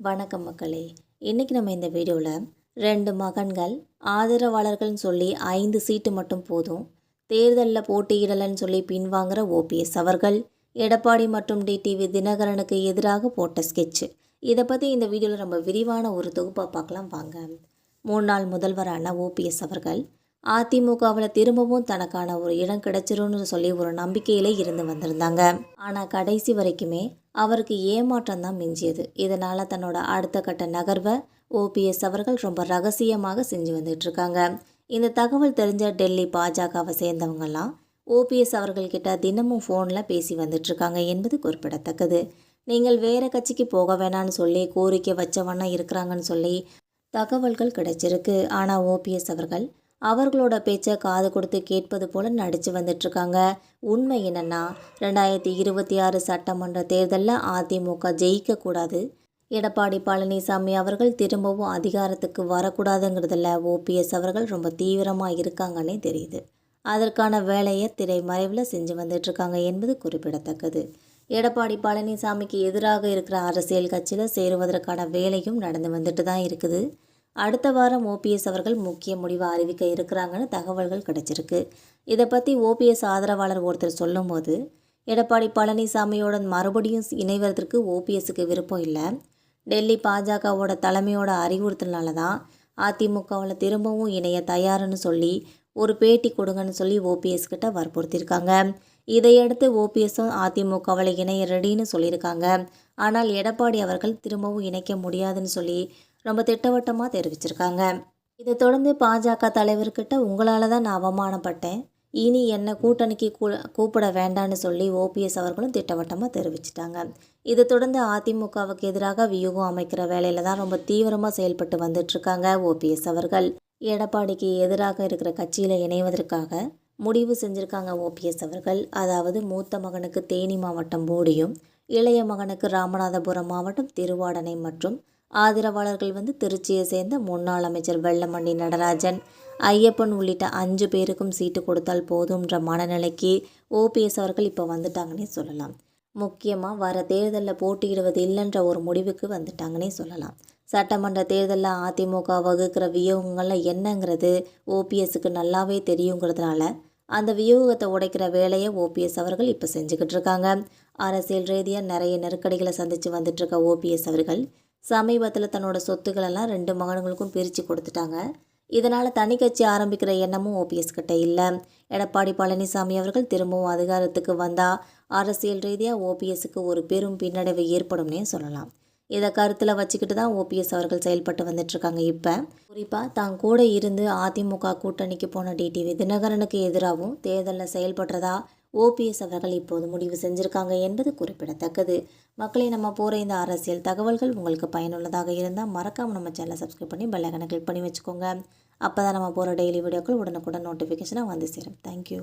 வணக்கம் மக்களே. இன்றைக்கி நம்ம இந்த வீடியோவில் 2 மகன்கள் ஆதரவாளர்கள்னு சொல்லி 5 சீட்டு மட்டும் போதும், தேர்தலில் போட்டியிடலன்னு சொல்லி பின்வாங்குகிற ஓபிஎஸ் அவர்கள் எடப்பாடி மற்றும் டிடிவி தினகரனுக்கு எதிராக போட்ட ஸ்கெட்சு. இதை பற்றி இந்த வீடியோவில் நம்ம விரிவான ஒரு தொகுப்பாக பார்க்கலாம் வாங்க. முன்னாள் முதல்வரான ஓபிஎஸ் அவர்கள் அதிமுகவில் திரும்பவும் தனக்கான ஒரு இடம் கிடைச்சிரும்னு சொல்லி ஒரு நம்பிக்கையிலே இருந்து வந்திருந்தாங்க. ஆனால் கடைசி வரைக்குமே அவருக்கு ஏமாற்றம் தான் மிஞ்சியது. இதனால் தன்னோட அடுத்த கட்ட நகர்வை ஓபிஎஸ் அவர்கள் ரொம்ப ரகசியமாக செஞ்சு வந்துட்டுருக்காங்க. இந்த தகவல் தெரிஞ்ச டெல்லி பாஜகவை சேர்ந்தவங்கெல்லாம் ஓபிஎஸ் அவர்கள்கிட்ட தினமும் ஃபோனில் பேசி வந்துட்டுருக்காங்க என்பது குறிப்பிடத்தக்கது. நீங்கள் வேறு கட்சிக்கு போக வேணான்னு சொல்லி கோரிக்கை வச்ச வண்ணம் இருக்கிறாங்கன்னு சொல்லி தகவல்கள் கிடைச்சிருக்கு. ஆனால் ஓபிஎஸ் அவர்கள் அவர்களோட பேச்சை காது கொடுத்து கேட்பது போல் நடித்து வந்துட்டுருக்காங்க. உண்மை என்னென்னா, 2026 சட்டமன்ற தேர்தலில் அதிமுக ஜெயிக்கக்கூடாது, எடப்பாடி பழனிசாமி அவர்கள் திரும்பவும் அதிகாரத்துக்கு வரக்கூடாதுங்கிறதுல ஓபிஎஸ் அவர்கள் ரொம்ப தீவிரமாக இருக்காங்கன்னே தெரியுது. அதற்கான வேலையை திரைமறைவில் செஞ்சு வந்துட்டுருக்காங்க என்பது குறிப்பிடத்தக்கது. எடப்பாடி பழனிசாமிக்கு எதிராக இருக்கிற அரசியல் கட்சியில் சேருவதற்கான வேலையும் நடந்து வந்துட்டு தான் இருக்குது. அடுத்த வாரம் ஓபிஎஸ் அவர்கள் முக்கிய முடிவை அறிவிக்க இருக்கிறாங்கன்னு தகவல்கள் கிடைச்சிருக்கு. இதை பற்றி ஓபிஎஸ் ஆதரவாளர் ஒருத்தர் சொல்லும்போது, எடப்பாடி பழனிசாமியோட மறுபடியும் இணைவதற்கு ஓபிஎஸ்க்கு விருப்பம் இல்லை, டெல்லி பாஜகவோட தலைமையோட அறிவுறுத்தல்னால தான் அதிமுகவில் திரும்பவும் இணைய தயாருன்னு சொல்லி ஒரு பேட்டி கொடுங்கன்னு சொல்லி ஓபிஎஸ் கிட்ட வற்புறுத்தியிருக்காங்க. இதையடுத்து ஓபிஎஸும் அதிமுகவில் இணைய ரெடின்னு சொல்லியிருக்காங்க. ஆனால் எடப்பாடி அவர்கள் திரும்பவும் இணைக்க முடியாதுன்னு சொல்லி ரொம்ப திட்டவட்டமாக தெரிவிச்சிருக்காங்க. இதை தொடர்ந்து பாஜக தலைவர்கிட்ட உங்களால் தான் நான் அவமானப்பட்டேன், இனி என்னை கூட்டணிக்கு கூப்பிட வேண்டான்னு சொல்லி ஓபிஎஸ் அவர்களும் திட்டவட்டமாக தெரிவிச்சிட்டாங்க. இதை தொடர்ந்து அதிமுகவுக்கு எதிராக வியூகம் அமைக்கிற வேலையில் தான் ரொம்ப தீவிரமாக செயல்பட்டு வந்துட்டுருக்காங்க ஓபிஎஸ் அவர்கள். எடப்பாடிக்கு எதிராக இருக்கிற கட்சியில் இணைவதற்காக முடிவு செஞ்சுருக்காங்க ஓபிஎஸ் அவர்கள். அதாவது மூத்த மகனுக்கு தேனி மாவட்டம் போடியும், இளைய மகனுக்கு ராமநாதபுரம் மாவட்டம் திருவாடனை மற்றும் ஆதரவாளர்கள் திருச்சியை சேர்ந்த முன்னாள் அமைச்சர் வெல்லமண்டி நடராஜன், ஐயப்பன் உள்ளிட்ட 5 பேருக்கும் சீட்டு கொடுத்தால் போதும்ன்ற மனநிலைக்கு ஓபிஎஸ் அவர்கள் இப்போ வந்துட்டாங்கன்னே சொல்லலாம். முக்கியமாக வர தேர்தலில் போட்டியிடுவது இல்லைன்ற ஒரு முடிவுக்கு வந்துட்டாங்கன்னே சொல்லலாம். சட்டமன்ற தேர்தலில் அதிமுக வகுக்கிற வியூகங்கள்லாம் என்னங்கிறது ஓபிஎஸ்க்கு நல்லாவே தெரியுங்கிறதுனால அந்த வியூகத்தை உடைக்கிற வேலையை ஓபிஎஸ் அவர்கள் இப்போ செஞ்சுக்கிட்டு இருக்காங்க. அரசியல் ரீதியாக நிறைய நெருக்கடிகளை சந்தித்து வந்துட்டுருக்க ஓபிஎஸ் அவர்கள் சமீபத்தில் தன்னோட சொத்துக்களெல்லாம் 2 மகன்களுக்கும் பிரித்து கொடுத்துட்டாங்க. இதனால் தனி கட்சி ஆரம்பிக்கிற எண்ணமும் ஓபிஎஸ் கிட்ட இல்லை. எடப்பாடி பழனிசாமி அவர்கள் திரும்பவும் அதிகாரத்துக்கு வந்தால் அரசியல் ரீதியாக ஓபிஎஸ்க்கு ஒரு பெரும் பின்னடைவு ஏற்படும்னே சொல்லலாம். இதை கருத்தில் வச்சுக்கிட்டு தான் ஓபிஎஸ் அவர்கள் செயல்பட்டு வந்துட்டுருக்காங்க. இப்போ குறிப்பாக தான் கூட இருந்து அதிமுக கூட்டணிக்கு போன டிடிவி தினகரனுக்கு எதிராகவும் தேர்தலில் செயல்படுறதா ஓபிஎஸ் அவர்கள் இப்போது முடிவு செஞ்சுருக்காங்க என்பது குறிப்பிடத்தக்கது. மக்களை நம்ம போகிற இந்த அரசியல் தகவல்கள் உங்களுக்கு பயனுள்ளதாக இருந்தால் மறக்காமல் நம்ம சேனலை சப்ஸ்கிரைப் பண்ணி பெல் ஐகானை கிளிக் பண்ணி வச்சுக்கோங்க. அப்போ தான் நம்ம போகிற டெய்லி வீடியோக்கள் உடனுக்குடன் நோட்டிஃபிகேஷனாக வந்து சேரும். தேங்க்யூ.